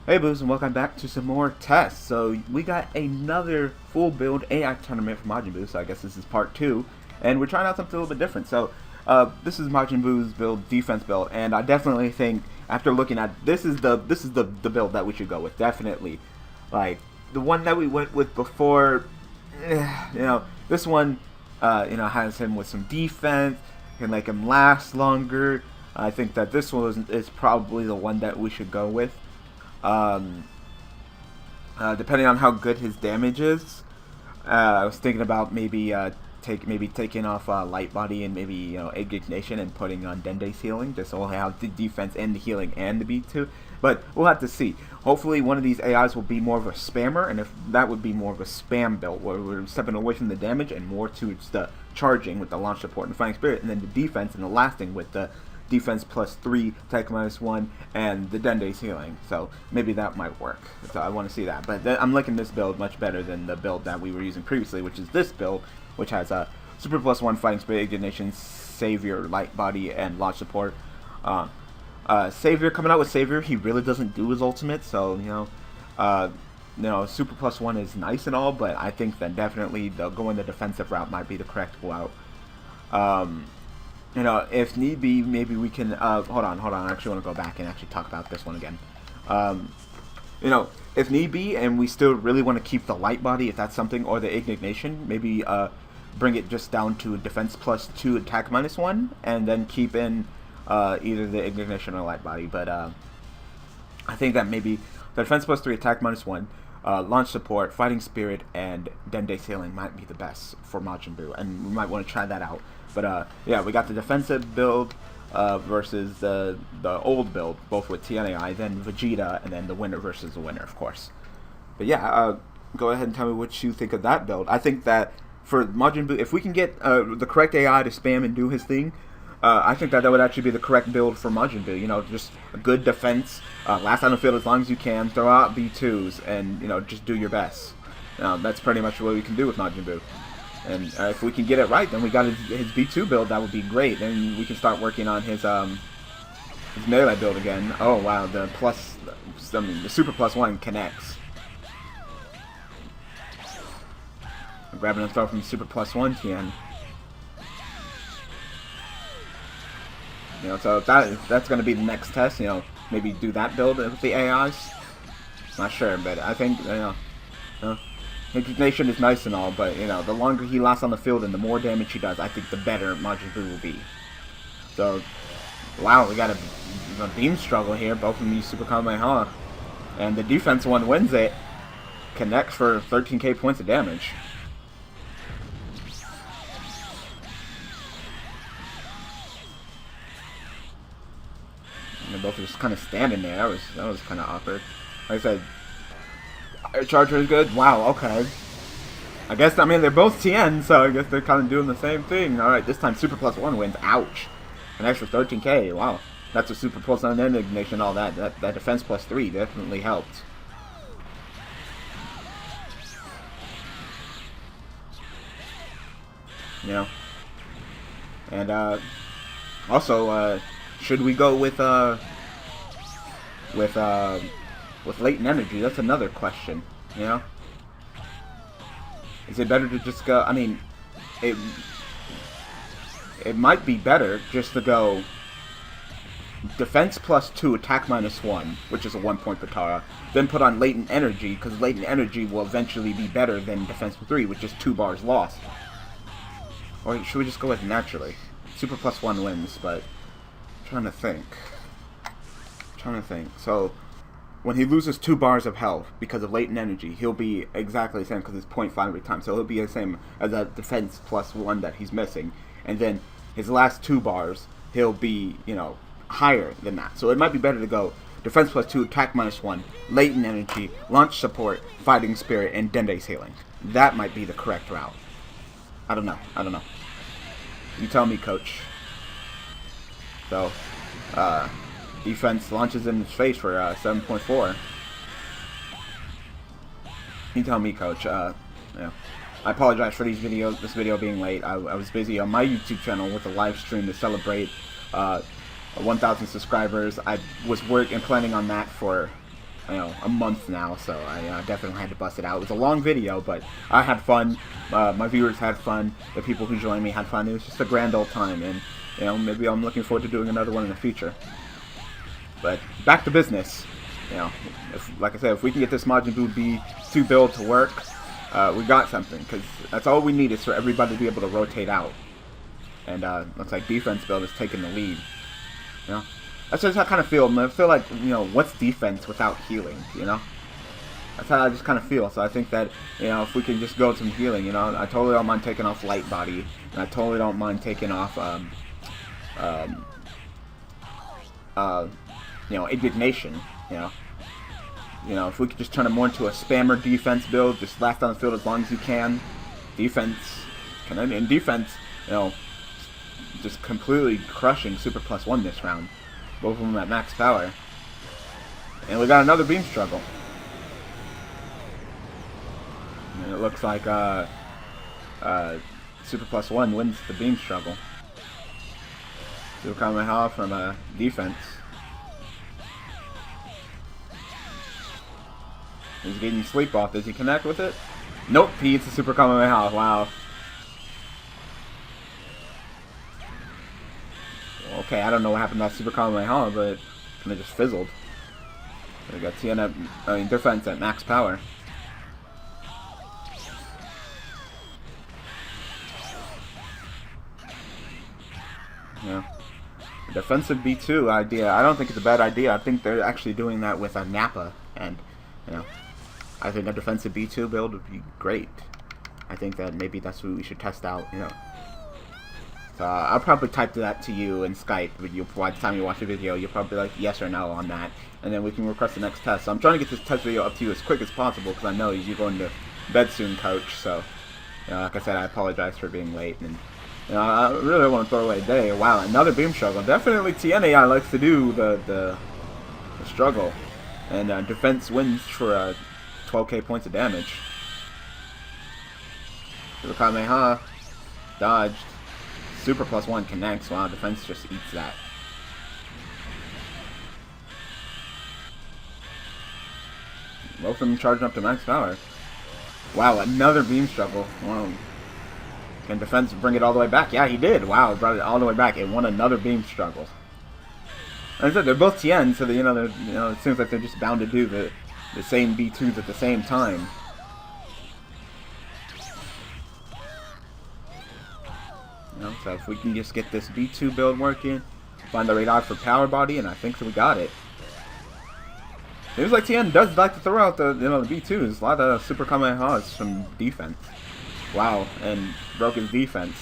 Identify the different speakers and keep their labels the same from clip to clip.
Speaker 1: Hey Boos, and welcome back to some more tests. So we got another full build AI tournament for Majin Buu, so I guess this is part 2. And we're trying out something a little bit different. So this is Majin Buu's build, defense build, and I definitely think after looking at this is the build that we should go with, definitely. Like the one that we went with before, this one has him with some defense, can make him last longer. I think that this one is probably the one that we should go with. Depending on how good his damage is, I was thinking about maybe taking off Light Body and maybe Ignition and putting on Dende's healing, just so we'll have the defense and the healing and the B2. But we'll have to see. Hopefully one of these AIs will be more of a spammer, and if that would be more of a spam build, where we're stepping away from the damage and more towards the charging with the launch support and fighting spirit, and then the defense and the lasting with the defense +3, attack -1, and the Dende's healing. So maybe that might work. So I want to see that. But I'm liking this build much better than the build that we were using previously, which is this build, which has a Super +1 fighting spirit, ignition, savior, light body, and launch support. Savior, coming out with Savior, he really doesn't do his ultimate. So Super +1 is nice and all, but I think that definitely going the defensive route might be the correct route. If need be, maybe we can, hold on, I actually want to go back and actually talk about this one again. If need be, and we still really want to keep the light body, if that's something, or the ignition, maybe, bring it just down to defense +2, attack -1, and then keep in, either the ignition or light body, but, I think that maybe the defense +3, attack -1, launch support, fighting spirit, and Dende's healing might be the best for Majin Buu, and we might want to try that out. But yeah, we got the defensive build versus the old build, both with TNAI, then Vegeta, and then the winner versus the winner, of course. But yeah, go ahead and tell me what you think of that build. I think that for Majin Buu, if we can get the correct AI to spam and do his thing, I think that would actually be the correct build for Majin Buu. Just a good defense, last on the field as long as you can, throw out B2s, and just do your best. That's pretty much what we can do with Majin Buu. And if we can get it right, then we got his B2 build. That would be great. Then we can start working on his melee build again. Oh wow, the Super +1 connects. I'm grabbing a throw from the Super +1 TN. So that's going to be the next test. Maybe do that build with the AIs. Not sure, but I think Ignition is nice and all, but the longer he lasts on the field and the more damage he does, I think the better Majin Buu will be. So, wow, we got a beam struggle here. Both of them use Super Kamehameha, and the defense one wins it. Connects for 13k points of damage. And they both are just kind of standing there. That was kind of awkward. Like I said, Charger is good. Wow, okay. I guess, they're both TN, so I guess they're kind of doing the same thing. Alright, this time Super +1 wins. Ouch. An extra 13k. Wow. That's a Super +1 and ignition, all that. That defense +3 definitely helped. And, also, should we go with latent energy? That's another question, Is it better to just go, it might be better just to go defense +2, attack -1, which is a 1-point Patara, then put on latent energy, because latent energy will eventually be better than defense +3, which is 2 bars lost. Or should we just go with naturally? Super +1 wins, but I'm trying to think. So, when he loses 2 bars of health because of latent energy, he'll be exactly the same because it's 0.5 every time. So he'll be the same as that defense +1 that he's missing. And then his last 2 bars, he'll be, higher than that. So it might be better to go defense +2, attack -1, latent energy, launch support, fighting spirit, and Dende's healing. That might be the correct route. I don't know. You tell me, coach. So, defense launches in his face for 7.4. You tell me, coach. I apologize for this video being late. I was busy on my YouTube channel with a live stream to celebrate 1,000 subscribers. I was planning on that for a month now, so I definitely had to bust it out. It was a long video, but I had fun. My viewers had fun. The people who joined me had fun. It was just a grand old time, and maybe I'm looking forward to doing another one in the future. But back to business. Like I said, if we can get this Majin Buu B2 build to work, we got something, because that's all we need is for everybody to be able to rotate out. And looks like defense build is taking the lead. That's just how I kind of feel. I feel like, what's defense without healing, That's how I just kind of feel. So I think that, if we can just go with some healing, I totally don't mind taking off light body, and I totally don't mind taking off, indignation, if we could just turn it more into a spammer defense build, just last on the field as long as you can. Defense, just completely crushing Super +1 this round. Both of them at max power. And we got another beam struggle. And it looks like Super +1 wins the beam struggle. Super Kamehameha from defense. He's getting sleep off. Does he connect with it? Nope, he eats the Super Kamehameha. Wow. Okay, I don't know what happened to that Super Kamehameha, but it kind of just fizzled. We got TN defense at max power. Yeah. The defensive B2 idea, I don't think it's a bad idea. I think they're actually doing that with a Nappa, and I think a defensive B2 build would be great. I think that maybe that's what we should test out, So I'll probably type that to you in Skype. By the time you watch the video, you'll probably be like yes or no on that, and then we can request the next test. So I'm trying to get this test video up to you as quick as possible, because I know you're going to bed soon, Coach. So, like I said, I apologize for being late, and I really don't want to throw away a day. Wow, another beam struggle. Definitely TNAI likes to do the struggle, and defense wins for 12k points of damage. Super Kamehameha dodged. Super +1 connects. Wow, defense just eats that. Both of them charging up to max power. Wow, another beam struggle. Wow. Can defense bring it all the way back? Yeah, he did. Wow, brought it all the way back. It won another beam struggle. Like I said, they're both TN, so it seems like they're just bound to do the same B2s at the same time. So if we can just get this B2 build working, find the right odd for power body, and I think we got it. Seems like TN does like to throw out the the B2s. A lot of Super Kamehamehas from defense. Wow, and broke his defense.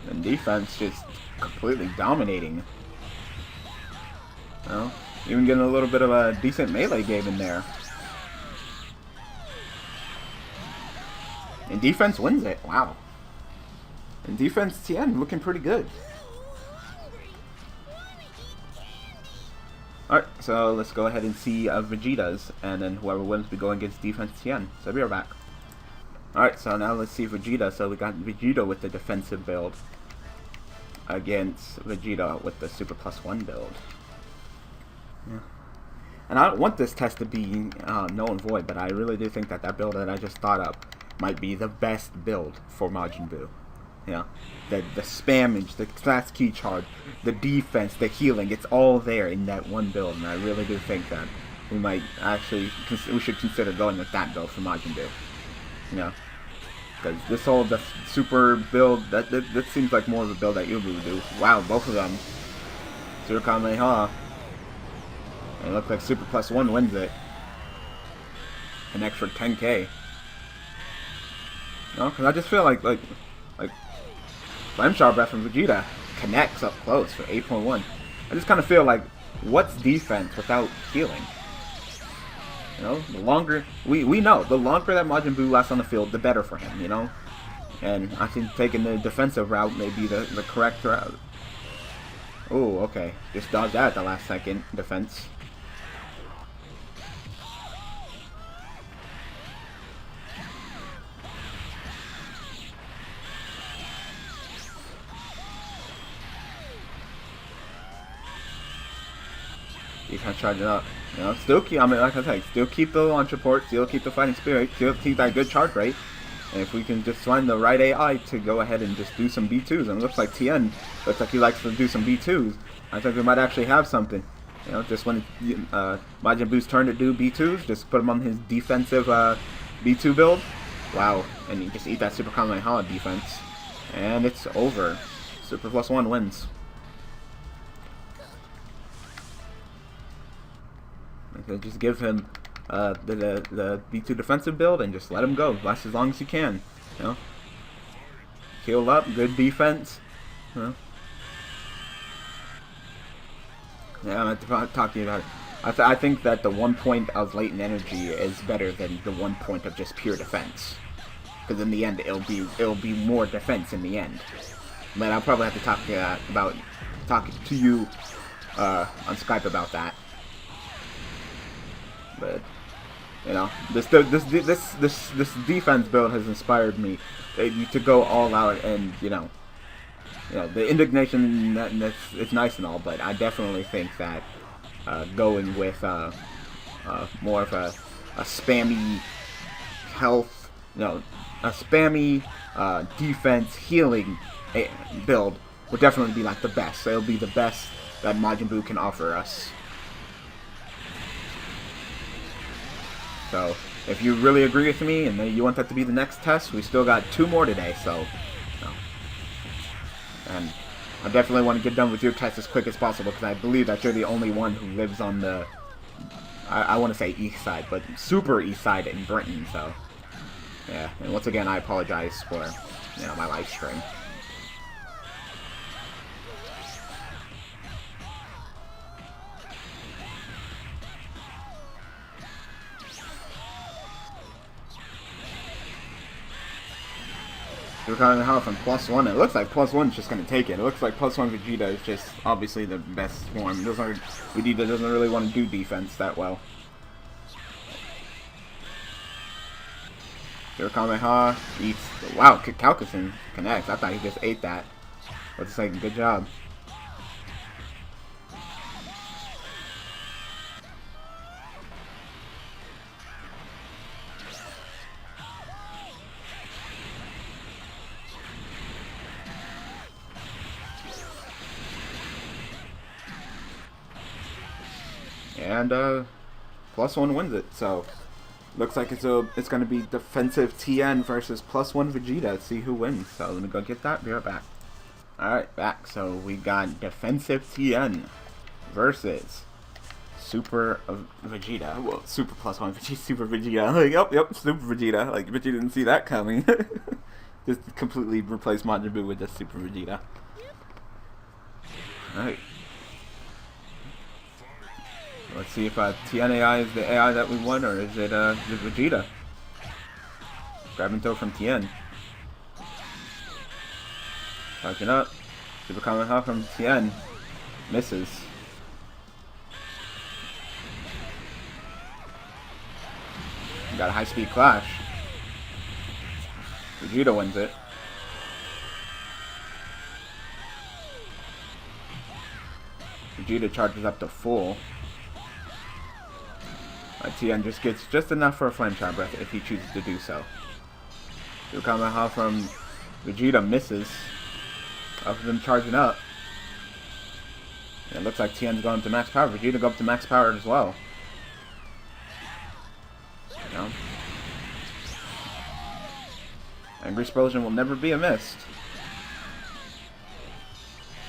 Speaker 1: And defense just completely dominating. Even getting a little bit of a decent melee game in there. And defense wins it. Wow. And defense TN looking pretty good. Alright, so let's go ahead and see Vegeta's, and then whoever wins we go against defense TN. So be right back. Alright, so now let's see Vegeta. So we got Vegeta with the defensive build against Vegeta with the Super +1 build. Yeah. And I don't want this test to be null and void, but I really do think that that build that I just thought up might be the best build for Majin Buu. The spammage, the fast key charge, the defense, the healing, it's all there in that one build, and I really do think that we might actually, we should consider going with that build for Majin Buu. Because this whole super build, that seems like more of a build that Ubu would do. Wow, both of them. Super Kamehameha. And it looks like Super +1 wins it. An extra 10k. Because I just feel like Flame Shower Breath from Vegeta connects up close for 8.1. I just kind of feel like, what's defense without healing? The longer, we know, the longer that Majin Buu lasts on the field, the better for him, And I think taking the defensive route may be the correct route. Oh, okay. Just dodged that at the last second. Defense. Defense charging up. You know, still keep. I mean, like I said, still keep the launch support. Still keep the fighting spirit. Still keep that good charge rate. And if we can just find the right AI to go ahead and just do some B2s, and it looks like Tien looks like he likes to do some B2s. I think we might actually have something. You know, just when Majin Buu's turn to do B2s, just put him on his defensive B2 build. Wow, and you just eat that Super Kamehameha defense. And it's over. Super +1 wins. So just give him the B2 defensive build and just let him go. Last as long as you can. You know? Heal up, good defense. You know? Yeah, I'm going to talk to you about it. I think that the 1 point of latent energy is better than the 1 point of just pure defense. Because in the end, it'll be more defense in the end. But I'll probably have to talk to you on Skype about that. But you know, this defense build has inspired me to go all out, and you know, the indignation it's nice and all, but I definitely think that going with more of a spammy health, a spammy defense healing build would definitely be like the best. So it'll be the best that Majin Buu can offer us. So if you really agree with me and you want that to be the next test, we still got 2 more today. So, and I definitely want to get done with your test as quick as possible because I believe that you're the only one who lives on the, I want to say east side, but super east side in Britain. So yeah, and once again, I apologize for my live stream. Super Kamehameha from +1. It looks like +1 is just going to take it. It looks like +1 Vegeta is just obviously the best form. Vegeta doesn't really want to do defense that well. Super Kamehameha eats. Wow, Calcuson connects. I thought he just ate that. What's saying? Good job. And +1 wins it. So looks like it's going to be defensive Tien versus +1 Vegeta. Let's see who wins. So let me go get that. Be right back. Alright, back. So we got defensive Tien versus Super Vegeta. Well, Super +1 Vegeta, Super Vegeta. Like, yep, Super Vegeta. Like, Vegeta didn't see that coming. Just completely replace Majin Buu with just Super Vegeta. Alright. Let's see if Tien AI is the AI that we want, or is it Vegeta? Grab and throw from Tien. Charging up. Super Kamehameha from Tien. Misses. Got a high-speed clash. Vegeta wins it. Vegeta charges up to full. Tien just gets just enough for a Flame Shot Breath if he chooses to do so. Super Kamehameha from Vegeta misses. Of them charging up. It looks like Tien's going up to max power. Vegeta go up to max power as well. You know? Angry Explosion will never be a missed.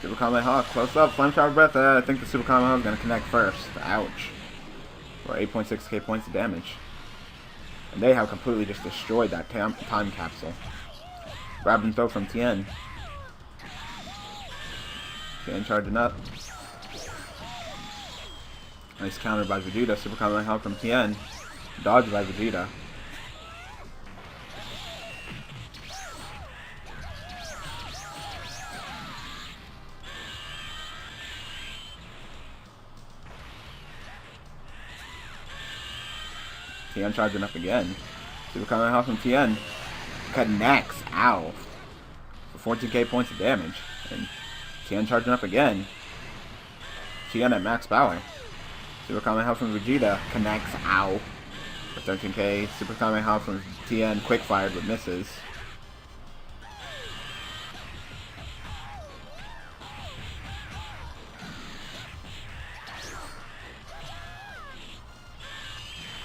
Speaker 1: Super Kamehameha close up. Flame Shot Breath. I think the Super Kamehameha is going to connect first. Ouch. For 8.6k points of damage. And they have completely just destroyed that time capsule. Grab and throw from Tien. Tien charging up. Nice counter by Vegeta. Super Kamehameha from Tien. Dodged by Vegeta. Tien charging up again. Super Kamehameha from Tien connects. Ow. For 14k points of damage. And Tien charging up again. Tien at max power. Super Kamehameha from Vegeta connects. Ow. For 13k. Super Kamehameha from Tien, quick fired but misses.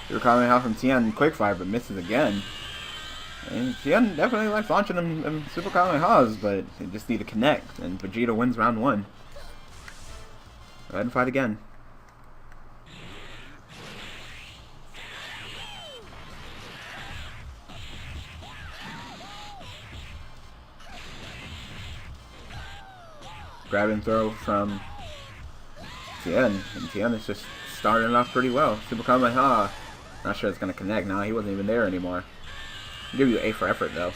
Speaker 1: Super Kamehameha from Tien, quick fire but misses again. And Tien definitely likes launching them Super Kamehamehas, but they just need to connect. And Vegeta wins round 1. Go ahead and fight again. Grab and throw from Tien, and Tien is just starting off pretty well. Super Kamehameha, not sure it's going to connect. Now he wasn't even there anymore. I'll give you A for effort though.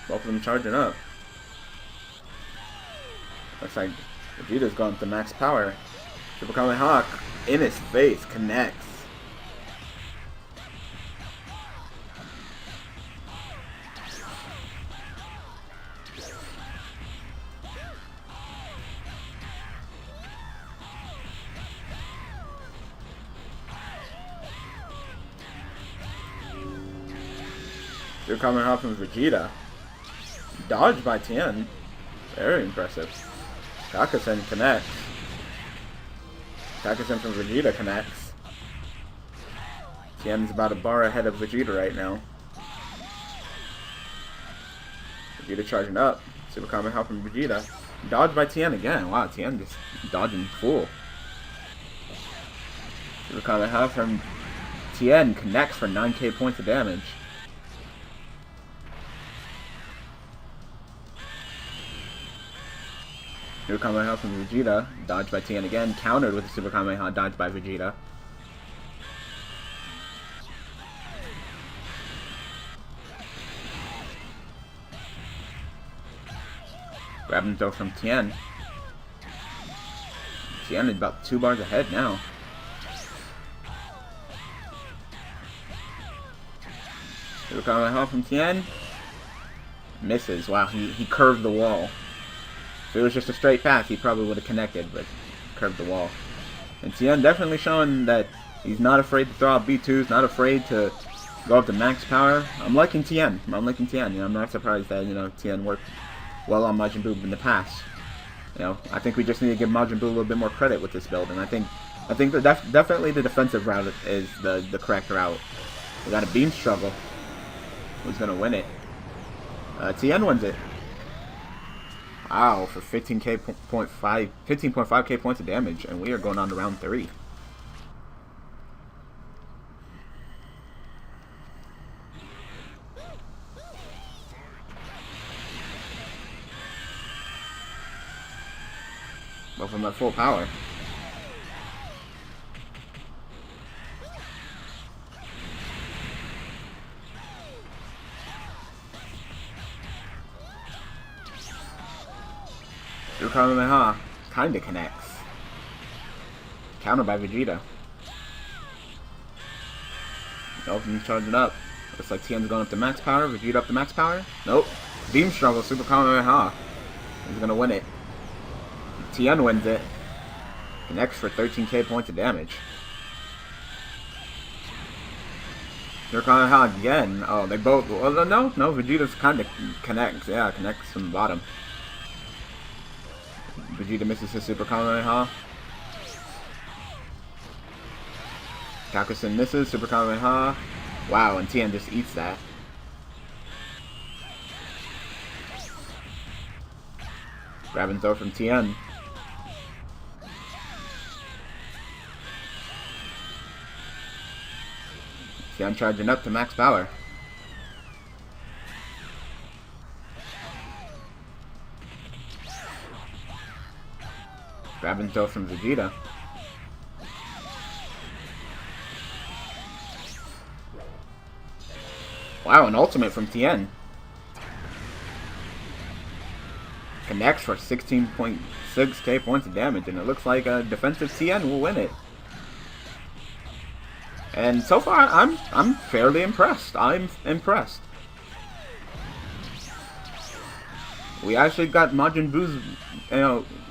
Speaker 1: Both of them charging up. Looks like Vegeta's going to max power. Super Kamehameha in his face connects. Super Kamehameha from Vegeta. Dodged by Tien. Very impressive. Kakusen connects. Kakusen from Vegeta connects. Tien's about a bar ahead of Vegeta right now. Vegeta charging up. Super Kamehameha from Vegeta. Dodged by Tien again. Wow, Tien just dodging full. Super Kamehameha from Tien connects for 9k points of damage. Super Kamehameha from Vegeta, dodged by Tien again, countered with a Super Kamehameha, dodged by Vegeta. Grab and throw from Tien. Tien is about 2 bars ahead now. Super Kamehameha from Tien. Misses. Wow, he curved the wall. If it was just a straight pass, he probably would have connected, but curved the wall. And Tien definitely showing that he's not afraid to throw out B2s, not afraid to go up to max power. I'm liking Tien. You know, I'm not surprised that, you know, Tien worked well on Majin Buu in the past. You know, I think we just need to give Majin Buu a little bit more credit with this build, and I think definitely the defensive route is the correct route. We got a beam struggle. Who's gonna win it? Tien wins it. Wow, for 15.5k points of damage, and we are going on to round 3. Both of them at full power. Super Kamehameha kinda connects. Countered by Vegeta. Nope, he's charging up. Looks like Tien's going up to max power. Vegeta up to max power. Nope. Beam struggle. Super Kamehameha. He's gonna win it. Tien wins it. Connects for 13k points of damage. Super Kamehameha again. Oh, they both. Well, no. Vegeta's kind of connects. Yeah, connects from the bottom. Vegeta misses his Super Kamehameha. Kakusen misses Super Kamehameha. Wow, and Tien just eats that. Grab and throw from Tien. Tien charging up to max power. Grab and throw from Vegeta. Wow, an ultimate from Tien. Connects for 16.6k points of damage, and it looks like a defensive Tien will win it. And so far, I'm fairly impressed. I'm impressed. we actually got Majin Buu's,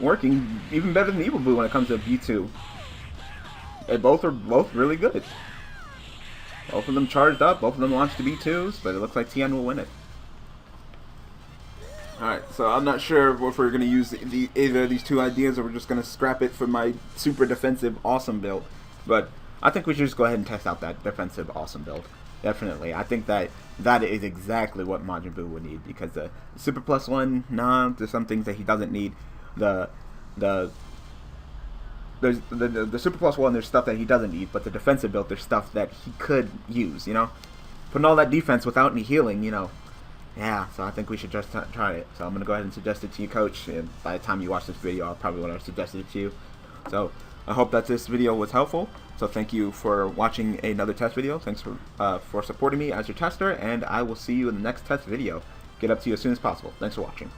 Speaker 1: working even better than Evil Buu when it comes to B2. They both are really good. Both of them charged up, both of them launched to B2s, but it looks like Tien will win it. Alright, so I'm not sure if we're going to use either of these two ideas or we're just going to scrap it for my super defensive awesome build. But I think we should just go ahead and test out that defensive awesome build. Definitely. I think that is exactly what Majin Buu would need, because the Super Plus One, nah, there's some things that he doesn't need. The Super Plus One, there's stuff that he doesn't need, but the defensive build, there's stuff that he could use, Putting all that defense without any healing, yeah, so I think we should just try it. So I'm going to go ahead and suggest it to you, Coach, and by the time you watch this video, I'll probably want to suggest it to you. So I hope that this video was helpful. So thank you for watching another test video. Thanks for supporting me as your tester, and I will see you in the next test video. Get up to you as soon as possible. Thanks for watching.